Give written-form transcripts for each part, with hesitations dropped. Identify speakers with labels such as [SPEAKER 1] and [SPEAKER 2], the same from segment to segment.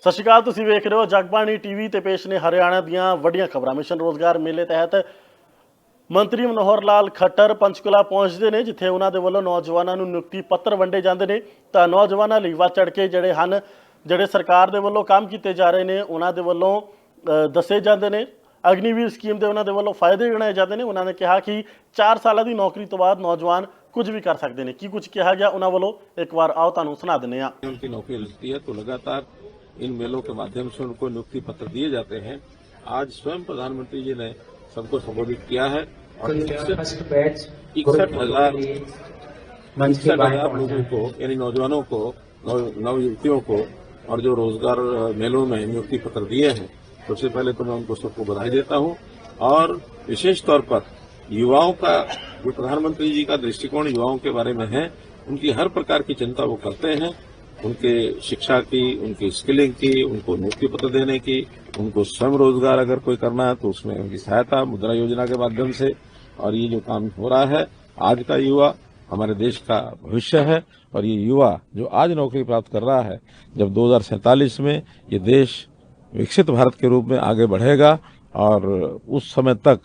[SPEAKER 1] ਸਤਿ ਸ਼੍ਰੀ ਅਕਾਲ। ਤੁਸੀਂ ਵੇਖ ਰਹੇ ਹੋ ਜਗਬਾਣੀ ਟੀਵੀ ਤੇ ਪੇਸ਼ ਨੇ ਹਰਿਆਣਾ ਦੀਆਂ ਵੱਡੀਆਂ ਖਬਰਾਂ। ਮਿਸ਼ਨ ਰੋਜ਼ਗਾਰ ਮੇਲੇ ਤਹਿਤ ਮੰਤਰੀ ਮਨੋਹਰ ਲਾਲ ਖੱਟਰ ਪੰਚਕੂਲਾ ਪਹੁੰਚਦੇ ਨੇ, ਜਿੱਥੇ ਉਹਨਾਂ ਦੇ ਵੱਲੋਂ ਨੌਜਵਾਨਾਂ ਨੂੰ ਨਿਯੁਕਤੀ ਪੱਤਰ ਵੰਡੇ ਜਾਂਦੇ ਨੇ। ਤਾਂ ਨੌਜਵਾਨਾਂ ਲਈ ਵੱਧ ਚੜ੍ਹ ਕੇ ਜਿਹੜੇ ਸਰਕਾਰ ਦੇ ਵੱਲੋਂ ਕੰਮ ਕੀਤੇ ਜਾ ਰਹੇ ਨੇ ਉਹਨਾਂ ਦੇ ਵੱਲੋਂ ਦੱਸੇ ਜਾਂਦੇ ਨੇ। ਅਗਨੀਵੀਰ ਸਕੀਮ ਦੇ ਉਹਨਾਂ ਦੇ ਵੱਲੋਂ ਫਾਇਦੇ ਗਿਣਾਏ ਜਾਂਦੇ ਨੇ। ਉਹਨਾਂ ਨੇ ਕਿਹਾ ਕਿ 4 ਸਾਲਾਂ ਦੀ नौकरी ਤੋਂ ਬਾਅਦ नौजवान कुछ भी कर सकते हैं। की कुछ कहा गया उन्होंने वालों एक बार आओ तुहानू सुना देने।
[SPEAKER 2] उनकी नौकरी लगती है तो लगातार इन मेलों के माध्यम से उनको नियुक्ति पत्र दिए जाते हैं। आज स्वयं प्रधानमंत्री जी ने सबको संबोधित किया है और 61,000 लोगों को यानी नौजवानों को, नव युवतियों को और जो रोजगार मेलों में नियुक्ति पत्र दिए हैं, सबसे पहले तो मैं उनको सबको बधाई देता हूं। और विशेष तौर पर युवाओं का जो प्रधानमंत्री जी का दृष्टिकोण युवाओं के बारे में है, उनकी हर प्रकार की चिंता वो करते हैं। उनके शिक्षा की, उनकी स्किलिंग की, उनको नियुक्ति पत्र देने की, उनको स्वयं रोजगार अगर कोई करना है तो उसमें उनकी सहायता मुद्रा योजना के माध्यम से। और ये जो काम हो रहा है, आज का युवा हमारे देश का भविष्य है। और ये युवा जो आज नौकरी प्राप्त कर रहा है, जब 2047 में ये देश विकसित भारत के रूप में आगे बढ़ेगा और उस समय तक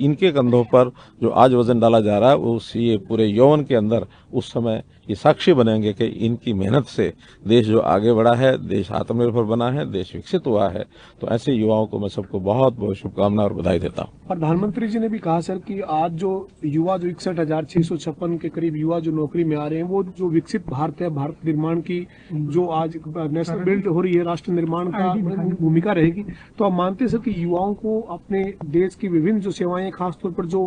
[SPEAKER 2] इनके कंधों पर जो आज वजन डाला जा रहा है वो ये पूरे यौवन के अंदर उस समय ये साक्षी बनेंगे कि इनकी मेहनत से देश जो आगे बढ़ा है, देश आत्मनिर्भर बना है, देश विकसित हुआ है। तो ऐसे युवाओं को मैं सबको बहुत बहुत शुभकामना और बधाई देता हूँ।
[SPEAKER 3] प्रधानमंत्री जी ने भी कहा सर कि आज जो युवा जो 61,656 के करीब युवा जो नौकरी में आ रहे हैं, वो जो विकसित भारत है, भारत निर्माण की जो आज नेशनल बिल्ड हो रही है, राष्ट्र निर्माण का भूमिका रहेगी। तो आप मानते हैं सर कि युवाओं को अपने देश की विभिन्न जो सेवाएं, खासतौर पर जो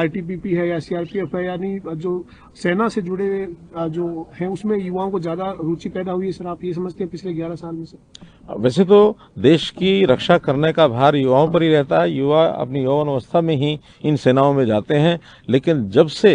[SPEAKER 3] RTPP है या CRPF है, यानी जो सेना से जुड़े जो है, उसमें युवाओं को ज्यादा रुचि पैदा हुई है सर? आप ये समझते हैं पिछले 11 साल में सर?
[SPEAKER 2] वैसे तो देश की रक्षा करने का भार युवाओं पर ही रहता है। युवा अपनी यौवन अवस्था में ही इन सेनाओं में जाते हैं, लेकिन जब से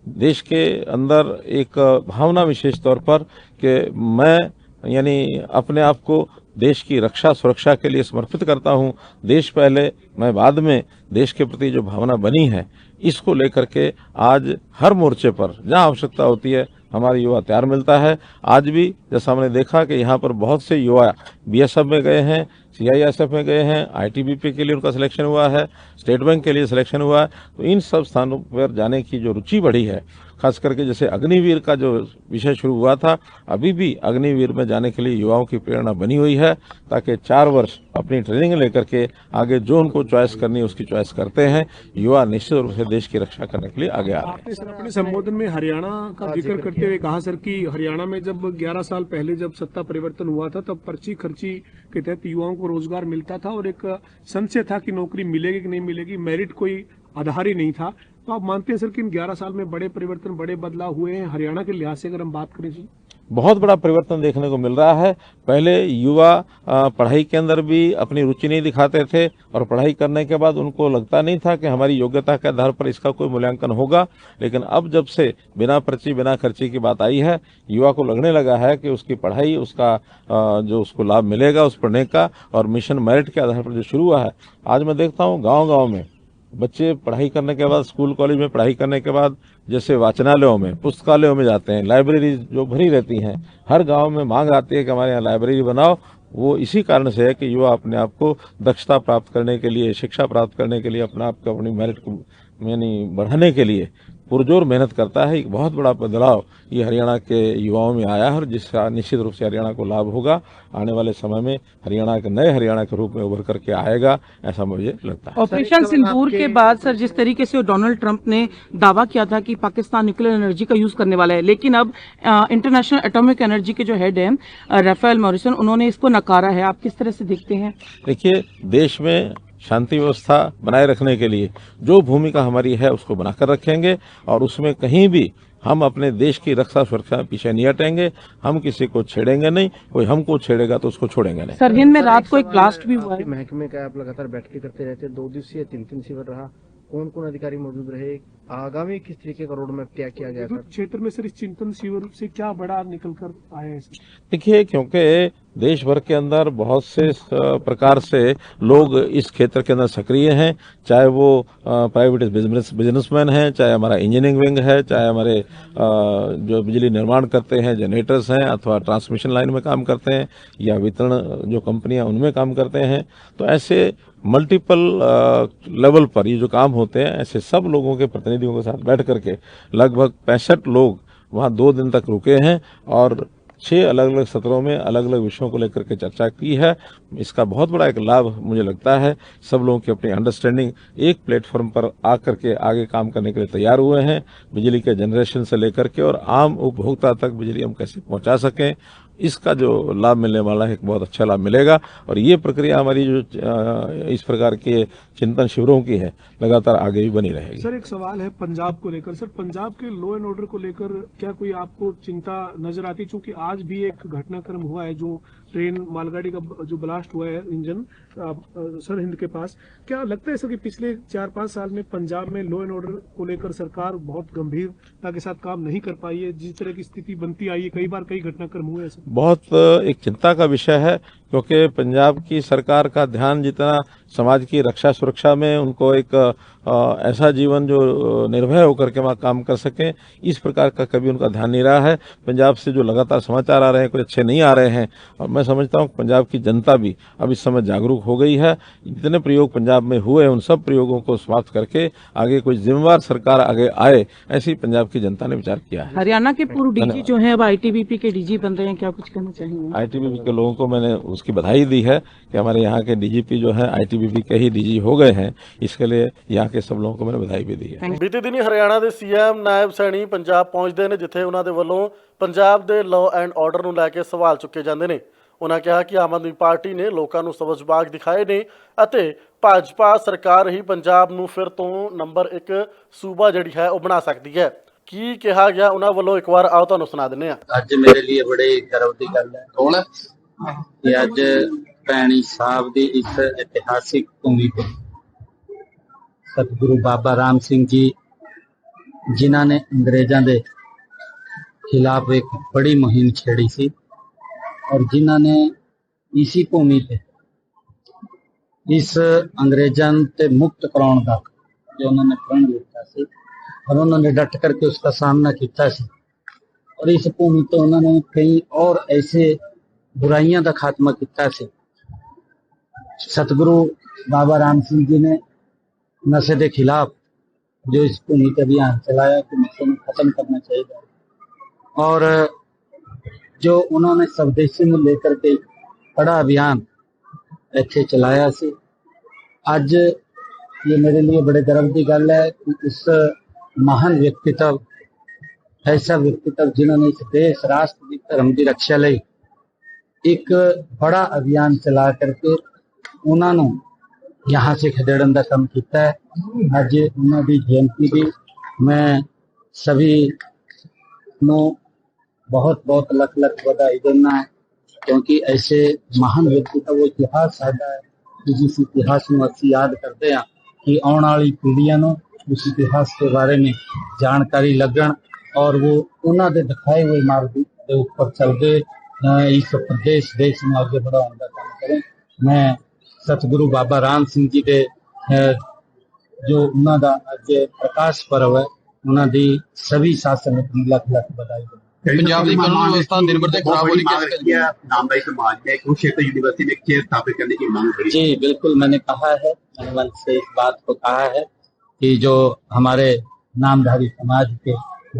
[SPEAKER 2] देश के अंदर एक भावना विशेष तौर पर कि मैं यानी अपने आप को देश की रक्षा सुरक्षा के लिए समर्पित करता हूं, देश पहले मैं बाद में, देश के प्रति जो भावना बनी है, इसको लेकर के आज हर मोर्चे पर जहां आवश्यकता होती है हमारे युवा तैयार मिलता है। आज भी जैसा हमने देखा कि यहाँ पर बहुत से युवा BSF में गए हैं, CISF में गए हैं, ITBP के लिए उनका सिलेक्शन हुआ है, स्टेट बैंक के लिए सिलेक्शन हुआ है। तो इन सब स्थानों पर जाने की जो रुचि बढ़ी है, खास करके जैसे अग्निवीर का जो विषय शुरू हुआ था, अभी भी अग्निवीर में जाने के लिए युवाओं की प्रेरणा बनी हुई है, ताकि 4 वर्ष अपनी ट्रेनिंग लेकर के आगे जो उनको चॉइस करनी है उसकी चॉइस करते हैं। युवा निश्चित रूप से देश की रक्षा करने के लिए आगे आ रहे हैं।
[SPEAKER 3] आपने सर अपने संबोधन में हरियाणा का जिक्र करते हुए कहा सर कि हरियाणा में जब 11 साल पहले जब सत्ता परिवर्तन हुआ था, तब पर्ची खर्ची के तहत युवाओं को रोजगार मिलता था और एक संशय था कि नौकरी मिलेगी कि नहीं मिलेगी, मेरिट कोई आधार ही नहीं था। तो आप मानते हैं सर कि इन 11 साल में बड़े परिवर्तन, बड़े बदलाव हुए हैं हरियाणा के लिहाज से अगर हम बात करें जी?
[SPEAKER 2] बहुत बड़ा परिवर्तन देखने को मिल रहा है। पहले युवा पढ़ाई के अंदर भी अपनी रुचि नहीं दिखाते थे और पढ़ाई करने के बाद उनको लगता नहीं था कि हमारी योग्यता के आधार पर इसका कोई मूल्यांकन होगा। लेकिन अब जब से बिना पर्ची बिना खर्ची की बात आई है, युवा को लगने लगा है कि उसकी पढ़ाई, उसका जो उसको लाभ मिलेगा उस पढ़ने का, और मिशन मेरिट के आधार पर जो शुरू हुआ है। आज मैं देखता हूँ गाँव-गाँव में बच्चे पढ़ाई करने के बाद, स्कूल कॉलेज में पढ़ाई करने के बाद, जैसे वाचनालयों में, पुस्तकालयों में जाते हैं, लाइब्रेरी जो भरी रहती हैं, हर गांव में मांग आती है कि हमारे यहाँ लाइब्रेरी बनाओ। वो इसी कारण से है कि युवा अपने आप को दक्षता प्राप्त करने के लिए, शिक्षा प्राप्त करने के लिए, अपने आप को, अपनी मेरिट को यानी बढ़ाने के लिए पुरजोर मेहनत करता है। एक बहुत बड़ा बदलाव ये हरियाणा के युवाओं में आया है और जिसका निश्चित रूप से हरियाणा को लाभ होगा। आने वाले समय में हरियाणा के नए हरियाणा के रूप में उभर करके आएगा, ऐसा मुझे लगता है।
[SPEAKER 4] ऑपरेशन सिंदूर के बाद सर, जिस तरीके से डोनाल्ड ट्रंप ने दावा किया था कि पाकिस्तान न्यूक्लियर एनर्जी का यूज करने वाला है, लेकिन अब इंटरनेशनल एटॉमिक एनर्जी के जो हेड हैं राफेल मॉरिसन, उन्होंने इसको नकारा है। आप किस तरह से देखते हैं?
[SPEAKER 2] देखिए, देश में शांति व्यवस्था बनाए रखने के लिए जो भूमिका हमारी है उसको बनाकर रखेंगे और उसमें कहीं भी हम अपने देश की रक्षा सुरक्षा पीछे नहीं हटेंगे। हम किसी को छेड़ेंगे नहीं, कोई हमको छेड़ेगा तो उसको छोड़ेंगे नहीं।
[SPEAKER 4] सर, हिंद में रात को एक ब्लास्ट भी हुआ है।
[SPEAKER 5] महकमे का आप लगातार बैठकें करते रहते, 2 दिवसीय 3 शिविर रहा, कौन कौन अधिकारी मौजूद रहे, आगामी किस तरीके का रोड मैप तय किया गया
[SPEAKER 3] विद्युत
[SPEAKER 5] सर?
[SPEAKER 3] क्षेत्र में सर इस चिंतन शिविर से क्या बड़ा निकल कर आया है सर?
[SPEAKER 2] देखिए, क्योंकि देश भर के अंदर बहुत से प्रकार से लोग इस क्षेत्र के अंदर सक्रिय हैं, चाहे वो प्राइवेट बिजनेसमैन हैं, चाहे हमारा इंजीनियरिंग विंग है, चाहे हमारे जो बिजली निर्माण करते हैं जनरेटर्स हैं, अथवा ट्रांसमिशन लाइन में काम करते हैं, या वितरण जो कंपनियां उनमें काम करते हैं। तो ऐसे मल्टीपल लेवल पर ये जो काम होते हैं, ऐसे सब लोगों के प्रतिनिधियों के साथ बैठ करके लगभग 65 लोग वहाँ 2 दिन तक रुके हैं और 6 अलग अलग सत्रों में अलग अलग विषयों को लेकर के चर्चा की है। इसका बहुत बड़ा एक लाभ मुझे लगता है, सब लोगों की अपनी अंडरस्टैंडिंग एक प्लेटफॉर्म पर आकर के आगे काम करने के लिए तैयार हुए हैं। बिजली के जनरेशन से लेकर के और आम उपभोक्ता तक बिजली हम कैसे पहुंचा सकें, इसका जो लाभ मिलने वाला है एक बहुत अच्छा लाभ मिलेगा। और ये प्रक्रिया हमारी जो इस प्रकार के चिंतन शिविरों की है, लगातार आगे भी बनी रहेगी।
[SPEAKER 3] सर एक सवाल है पंजाब को लेकर। सर पंजाब के लॉ एंड ऑर्डर को लेकर क्या कोई आपको चिंता नजर आती? चूंकि आज भी एक घटनाक्रम हुआ है, जो ट्रेन मालगाड़ी का जो ब्लास्ट हुआ है इंजन सरहिंद के पास। क्या लगता है सर कि पिछले 4-5 साल में पंजाब में लॉ एंड ऑर्डर को लेकर सरकार बहुत गंभीरता के साथ काम नहीं कर पाई है? जिस तरह की स्थिति बनती आई है, कई बार कई घटनाक्रम हुए हैं सर।
[SPEAKER 2] बहुत एक चिंता का विषय है, क्योंकि पंजाब की सरकार का ध्यान जितना समाज की रक्षा सुरक्षा में, उनको एक ऐसा जीवन जो निर्भय होकर के वहाँ काम कर सकें, इस प्रकार का कभी उनका ध्यान नहीं रहा है। पंजाब से जो लगातार समाचार आ रहे हैं कुछ अच्छे नहीं आ रहे हैं, और मैं समझता हूँ पंजाब की जनता भी अब इस समय जागरूक हो गई है। जितने प्रयोग पंजाब में हुए उन सब प्रयोगों को समाप्त करके आगे कोई जिम्मेवार सरकार आगे आए, ऐसी पंजाब की जनता ने विचार किया है।
[SPEAKER 4] हरियाणा के पूर्व डीजी जो है अब आईटीबीपी के डीजी बन रहे हैं, क्या कुछ कहना चाहेंगे?
[SPEAKER 2] आईटीबीपी के लोगों को मैंने उसकी बधाई दी है कि हमारे यहाँ के डीजीपी जो है आईटीबीपी के ही डीजी हो गए हैं। इसके लिए यहाँ के सब लोगों को मैंने बधाई भी दी है।
[SPEAKER 1] ਬੀਤੇ ਦਿਨੀ ਹਰਿਆਣਾ ਦੇ ਸੀਐਮ ਨਾਇਬ ਸੈਣੀ ਪੰਜਾਬ ਪਹੁੰਚਦੇ ਨੇ, ਜਿੱਥੇ ਉਹਨਾਂ ਦੇ ਵੱਲੋਂ ਪੰਜਾਬ ਦੇ ਲਾਅ ਐਂਡ ਆਰਡਰ ਨੂੰ ਲੈ ਕੇ ਸਵਾਲ ਚੁੱਕੇ ਜਾਂਦੇ ਨੇ। ਉਹਨਾਂ ਕਿਹਾ ਕਿ ਆਮ ਆਦਮੀ ਪਾਰਟੀ ਨੇ ਲੋਕਾਂ ਨੂੰ ਸਬਜ਼-ਬਾਗ ਦਿਖਾਏ ਨੇ ਅਤੇ ਭਾਜਪਾ ਸਰਕਾਰ ਹੀ ਪੰਜਾਬ ਨੂੰ ਫਿਰ ਤੋਂ ਨੰਬਰ 1 ਸੂਬਾ ਜਿਹੜੀ ਹੈ ਉਹ ਬਣਾ ਸਕਦੀ ਹੈ। ਕੀ ਕਿਹਾ ਗਿਆ ਉਹਨਾਂ ਵੱਲੋਂ, ਇੱਕ ਵਾਰ ਆਓ ਤੁਹਾਨੂੰ ਸੁਣਾ ਦਿੰਦੇ ਹਾਂ।
[SPEAKER 6] ਅੱਜ ਮੇਰੇ ਲਈ ਬੜੇ ਗਰਵ ਦੀ ਗੱਲ ਹੈ ਕੌਣ ਕਿ ਅੱਜ ਭੈਣੀ ਸਾਹਿਬ ਦੀ ਇਸ ਇਤਿਹਾਸਿਕ ਭੂਮੀ ਤੇ सतगुरु बाबा राम सिंह जी, जिन्हों ने अंग्रेजों के खिलाफ एक बड़ी मुहिम छेड़ी सी और जिन्हों ने इसी भूमि पे इस अंग्रेजों से मुक्त कराने का जो उन्होंने प्रण लिया सी और उन्होंने डट करके उसका सामना किया सी। और इस भूमि तो उन्होंने कई और ऐसे बुराइयां का खात्मा किया सी। सतगुरु बाबा राम सिंह जी ने नशे के खिलाफ जो इस भूमि का अभियान चलाया कि नशे में खत्म करना चाहिए, और जो उन्होंने स्वदेशी में लेकर के बड़ा अभियान इत्थे चलाया सी। अज ये मेरे लिए बड़े गर्व की गल है कि इस महान व्यक्तित्व, ऐसा व्यक्तित्व जिन्होंने इस देश राष्ट्र की धर्म की रक्षा लई एक बड़ा अभियान चला करके उन्होंने यहाँ से खदेड़न का काम किया है। अज उन्होंने जयंती भी मैं सभी नो बहुत बहुत लख लख बधाई देना है, क्योंकि ऐसे महान व्यक्ति का वो इतिहास साडा है कि जिस इतिहास में असी याद करते हैं कि आने वाली पीढ़ियों को उस इतिहास के बारे में जानकारी लगन और वो उन्होंने दिखाए हुए मार्ग के ऊपर चलते इस प्रदेश देश में आगे बढ़ाने का काम करें। मैं सतगुरु बाबा राम सिंह जी के जो उन्होंने अज प्रकाश पर्व है उन्होंने सभी शासन अपनी लख लख बधाई दें।
[SPEAKER 7] पंजाब की कानून व्यवस्था दिन भर तक खराब हो रही है।
[SPEAKER 6] नामदाई समाज में कुरुक्षेत्र यूनिवर्सिटी में चेयर स्थापित करने की मांग करी। जी बिल्कुल, मैंने कहा है, मैंने मन से इस बात को कहा है कि जो हमारे नामधारी समाज के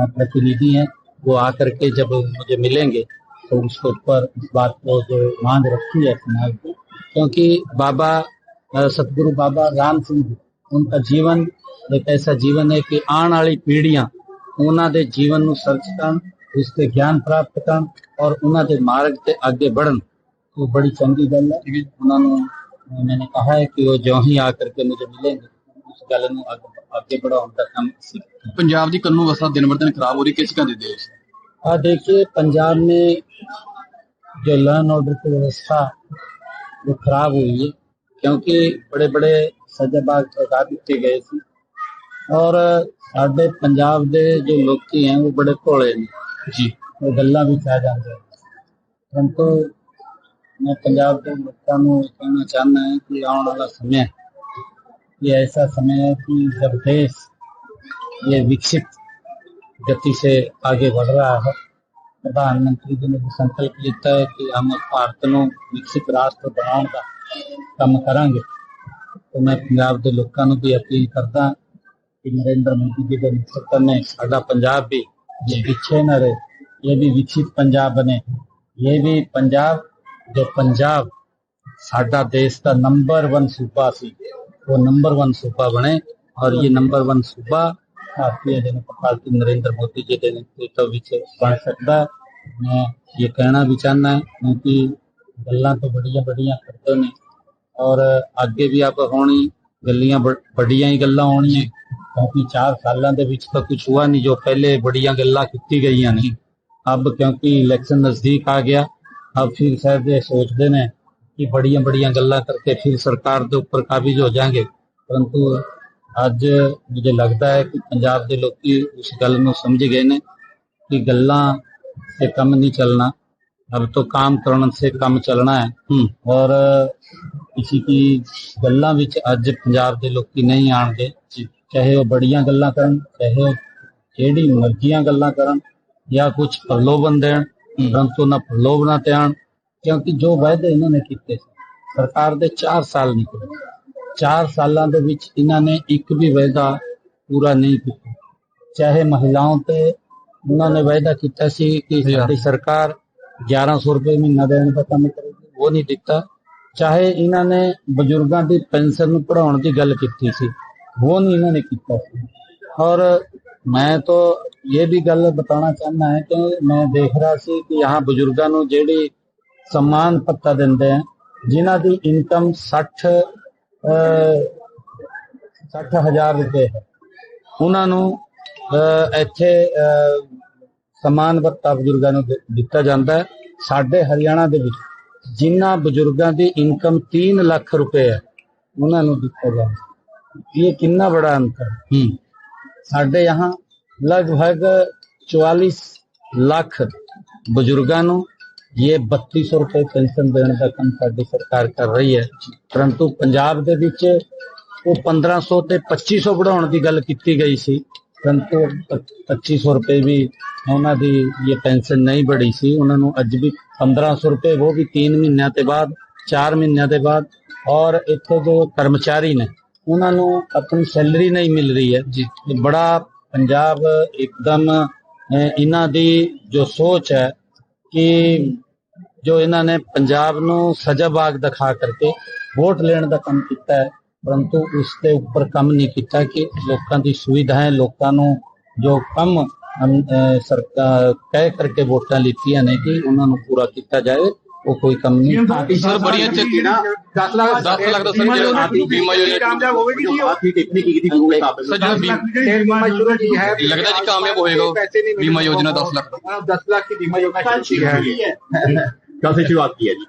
[SPEAKER 6] प्रतिनिधि हैं वो आकर के जब मुझे मिलेंगे तो उसके ऊपर इस बात को जो मांग रखी है समाज की, क्योंकि बाबा सतगुरु बाबा राम सिंह जी, उनका जीवन एक ऐसा जीवन है कि आने वाली पीढ़ियां उन्होंने जीवन को सर्च कर उसके ज्ञान प्राप्त कर और उन्होंने मार्ग से आगे बढ़न, तो बड़ी चंगी गल है। उन्होंने मैंने कहा है कि वो जो ही आकर के मुझे मिलेंगे उस गल को आगे बढ़ाने का काम।
[SPEAKER 7] पंजाब की कानून व्यवस्था दिन ब दिन खराब हो रही, किस का दे दे?
[SPEAKER 6] देखिए, पंजाब में जो लॉ एंड ऑर्डर की व्यवस्था वो खराब हुई है, क्योंकि बड़े बड़े सजाबाग ठहरा दिए गए थे और साडे पंजाब दे जो लोकी हैं वो बड़े भोले ने जी, वो गल्लां विच आ जांदे। परंतु मैं पंजाब के लोगों को कहना चाहना है कि आने वाला समय ये ऐसा समय है कि जब देश ये विकसित गति से आगे बढ़ रहा है, प्रधानमंत्री जी ने भी संकल्प लिया है कि हम भारत को विकसित राष्ट्र बनाने का काम करांगे। तो मैं पंजाब के लोगों को भी अपील करता कि नरेंद्र मोदी जी के नेतृत्व में साडा पंजाब भी पीछे न रहे, ये भी विकसित पंजाब बने। ये भी पंजाब जो पंजाब साडा देश का नंबर 1 सूबा सी, वो नंबर 1 सूबा बने और ये नंबर 1 सूबा भारतीय जनता पार्टी नरेंद्र मोदी जी के नेतृत्व विच बन सकता है। मैं ये कहना भी चाहना क्योंकि गल्लां तो बड़ियां बड़ियां करते ने और आगे भी आप होनी गल्लियां बड़ियां ही गल्लां होनी, क्योंकि 4 सालों के विच तो कुछ हुआ नहीं जो पहले बड़ियां गल्लां की गई नहीं। अब क्योंकि इलेक्शन नजदीक आ गया, अब फिर शायद ये सोचते हैं कि बड़ियां बड़ियां गल्लां करके फिर सरकार के ऊपर काबिज हो जाएंगे। परंतु अज मुझे लगता है कि पंजाब के लोग उस गल को समझ गए ने कि गल्लां से कम नहीं चलना, अब तो काम करने से कम चलना है। और किसी की गल्लां विच अज पंजाब के लोग नहीं आएंगे, चाहे वो बड़ियां गल्लां करन, चाहे वो जेड़ी मर्जियां गल्लां करन या कुछ प्रलोभन देन, परंतु ना प्रलोभना ते आन, क्योंकि जो वायदे इन्होंने किए सरकार के 4 साल निकले, 4 सालों के विच इन्होंने एक भी वायदा पूरा नहीं किया। चाहे महिलाओं पे उन्होंने वायदा किया सी कि साडी सरकार 1100 रुपये महीना देने का काम करेगी, वो नहीं दिता। चाहे इन्होंने बुजुर्गों की पेंशन बढ़ाने की गल की सी, वो नहीं इन्होंने किया। और मैं तो ये भी गल बताना चाहना है कि मैं देख रहा सी कि यहाँ बुजुर्गों को जेड़ी सम्मान पत्ता देंदे हैं, जिन्हां दी इनकम 60,000 रुपये है, उन्होंने इत्थे सम्मान भत्ता बुजुर्गों को दिता जाता है। साडे हरियाणा दे विच जिन्हां बुजुर्गों की इनकम 3 लाख रुपये है, उन्होंने दिता जाता। ये कितना बड़ा अंतर है। साडे यहाँ लगभग 44 लाख बुजुर्गों को ये 3200 रुपये पेंशन देने का काम साडी सरकार कर रही है। परंतु पंजाब दे विच वो 1500 ते 2500 बढ़ाने की गल की गई सी, परंतु 2500 रुपये भी उन्हों की ये पेंशन नहीं बढ़ी सी। उन्होंने अज भी 1500 रुपये, वो भी 3 महीनों के बाद, 4 महीनों के बाद। और इतने जो कर्मचारी ने उन्होंने अपनी सैलरी नहीं मिल रही है जी। बड़ा पंजाब एकदम इन्हां दी जो सोच है कि जो इन्होंने पंजाब नू सजाबाग दिखा करके वोट लेने का काम किया है, परंतु उसके ऊपर कम नहीं किया कि लोगों की सुविधाएं, लोगों को जो कम सरकार कह करके वोटा लीतियां ने कि उन्होंने पूरा किया जाए, वो कोई कम नहीं।
[SPEAKER 7] सर बड़ी अच्छे 10 लाख का सर बीमा योजना लगता जी कामयाब होएगा। बीमा योजना 10 लाख की बीमा योजना कब से शुरुआत की है जी?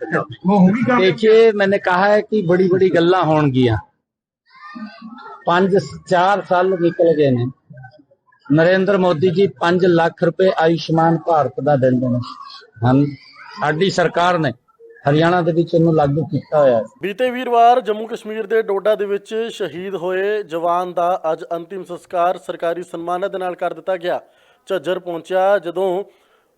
[SPEAKER 6] देखिए, मैंने कहा है कि बड़ी बड़ी गल्लां होणगियां, 5-4 साल निकल गए ने। नरेंद्र मोदी जी 5 लाख रुपए आयुष्मान भारत का देंदे ने, हम साडी सरकार ने हरियाणा ਦੇ ਵਿੱਚ ਇਹਨੂੰ ਲਾਗੂ ਕੀਤਾ ਹੋਇਆ ਹੈ।
[SPEAKER 1] ਬੀਤੇ ਵੀਰਵਾਰ ਜੰਮੂ ਕਸ਼ਮੀਰ ਦੇ ਡੋਡਾ ਦੇ ਵਿੱਚ ਸ਼ਹੀਦ ਹੋਏ ਜਵਾਨ ਦਾ ਅੱਜ ਅੰਤਿਮ ਸੰਸਕਾਰ ਸਰਕਾਰੀ ਸਨਮਾਨਾਂ ਦੇ ਨਾਲ ਕਰ ਦਿੱਤਾ ਗਿਆ। ਝੱਜਰ ਪਹੁੰਚਿਆ ਜਦੋਂ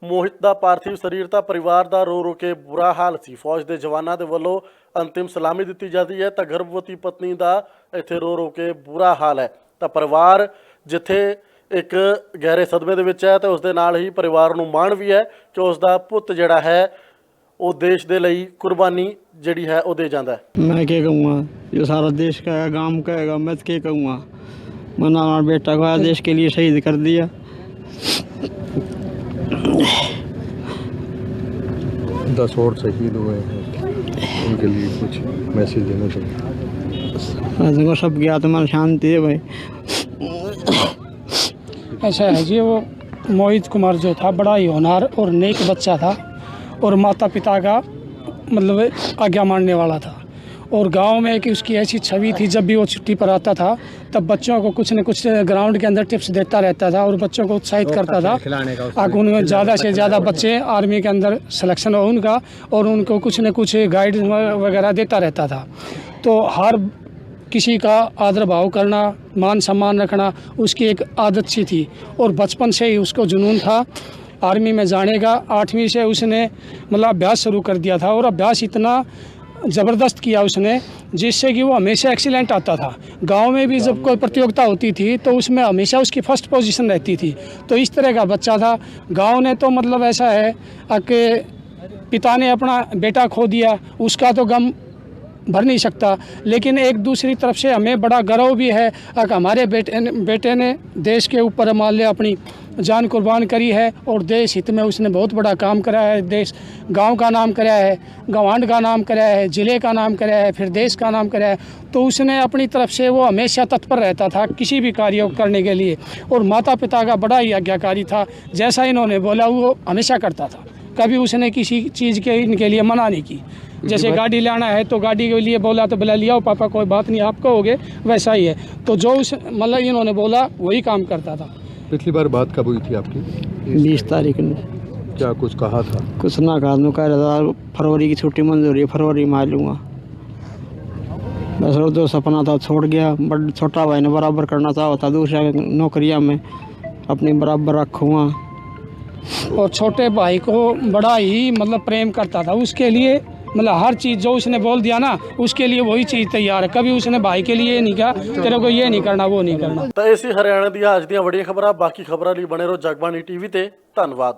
[SPEAKER 1] ਮੋਹਿਤ ਦਾ ਪਾਰਥਿਵ ਸਰੀਰ ਤਾਂ ਪਰਿਵਾਰ ਦਾ ਰੋ ਰੋ ਕੇ ਬੁਰਾ ਹਾਲ ਸੀ। ਫੌਜ ਦੇ ਜਵਾਨਾਂ ਦੇ ਵੱਲੋਂ ਅੰਤਿਮ ਸਲਾਮੀ ਦਿੱਤੀ ਜਾਂਦੀ ਹੈ ਤਾਂ ਗਰਭਵਤੀ ਪਤਨੀ ਦਾ ਇੱਥੇ ਰੋ ਰੋ ਕੇ ਬੁਰਾ ਹਾਲ ਹੈ। ਤਾਂ ਪਰਿਵਾਰ ਜਿੱਥੇ ਇੱਕ ਗਹਿਰੇ ਸਦਮੇ ਦੇ ਵਿੱਚ ਹੈ ਤੇ ਉਸ ਦੇ ਨਾਲ ਹੀ ਪਰਿਵਾਰ ਨੂੰ ਮਾਣ ਵੀ ਹੈ ਕਿ ਉਸ ਦਾ ਪੁੱਤ ਜਿਹੜਾ ਹੈ ਉਹ ਦੇਸ਼ ਦੇ ਲਈ ਕੁਰਬਾਨੀ ਜਿਹੜੀ ਹੈ ਉਹ ਦੇ ਜਾਂਦਾ है।
[SPEAKER 8] मैं क्या कहूँगा, जो सारा देश का है, गांव का है, मैं क्या कहूँगा। मैंने हमारे बेटा को देश के लिए शहीद कर दिया।
[SPEAKER 9] 10 और शहीद हुए हैं, उनके लिए कुछ मैसेज देना चाहिए।
[SPEAKER 8] देखो, सबकी आत्मा शांति है भाई।
[SPEAKER 10] ऐसा है जी, वो मोहित कुमार जो था बड़ा ही होनहार और नेक बच्चा था और माता पिता का मतलब आज्ञा मानने वाला था। और गांव में कि उसकी ऐसी छवि थी, जब भी वो छुट्टी पर आता था तब बच्चों को कुछ न कुछ ग्राउंड के अंदर टिप्स देता रहता था और बच्चों को उत्साहित करता था कि उनमें ज़्यादा से ज़्यादा बच्चे आर्मी के अंदर सिलेक्शन हो उनका, और उनको कुछ न कुछ गाइड वगैरह देता रहता था। तो हर किसी का आदर भाव करना, मान सम्मान रखना उसकी एक आदत सी थी और बचपन से ही उसको जुनून था आर्मी में जाने का। 8वीं से उसने मतलब अभ्यास शुरू कर दिया था और अभ्यास इतना ज़बरदस्त किया उसने जिससे कि वो हमेशा एक्सीलेंट आता था। गांव में भी जब कोई प्रतियोगिता होती थी तो उसमें हमेशा उसकी फर्स्ट पोजीशन रहती थी। तो इस तरह का बच्चा था। गांव ने तो मतलब ऐसा है कि पिता ने अपना बेटा खो दिया, उसका तो गम भर नहीं सकता, लेकिन एक दूसरी तरफ से हमें बड़ा गर्व भी है कि हमारे बेटे ने देश के ऊपर मान लिया अपनी जान कुर्बान करी है और देश हित में उसने बहुत बड़ा काम करा है। देश गांव का नाम करा है, गवांड का नाम करा है, ज़िले का नाम करा है, फिर देश का नाम करा है। तो उसने अपनी तरफ से वो हमेशा तत्पर रहता था किसी भी कार्य को करने के लिए और माता पिता का बड़ा ही आज्ञाकारी था। जैसा इन्होंने बोला वो हमेशा करता था, कभी उसने किसी चीज़ के इनके लिए मना नहीं की। जैसे गाड़ी लाना है तो गाड़ी के लिए बोला तो बोला लिया पापा कोई बात नहीं आप कहोगे, वैसा ही है। तो जो उस मतलब इन्होंने बोला वही काम करता था।
[SPEAKER 9] पिछली बार बात कब हुई थी आपकी?
[SPEAKER 8] 20 तारीख में।
[SPEAKER 9] क्या कुछ कहा था?
[SPEAKER 8] कुछ ना कहा, कह रहा था फरवरी की छुट्टी मंजूर है, फरवरी में आ लूँगा। बस और जो सपना था छोड़ गया। बट छोटा भाई ने बराबर करना चाहा था, दूसरा नौकरियाँ में अपनी बराबर रखूँगा।
[SPEAKER 10] और छोटे भाई को बड़ा ही मतलब प्रेम करता था, उसके लिए मतलब हर चीज़ जो उसने बोल दिया ना उसके लिए वही चीज़ तैयार है। कभी उसने भाई के लिए नहीं कहा तेरे को ये नहीं करना वो नहीं करना।
[SPEAKER 1] ਤਾਂ ਇਸੇ ਹਰਿਆਣਾ ਦੀਆਂ ਅੱਜ ਦੀਆਂ ਵੱਡੀਆਂ ਖਬਰਾਂ। ਬਾਕੀ ਖਬਰਾਂ ਲਈ ਬਣੇ ਰਹੋ ਜਗਬਾਣੀ ਟੀਵੀ ਤੇ। ਧੰਨਵਾਦ।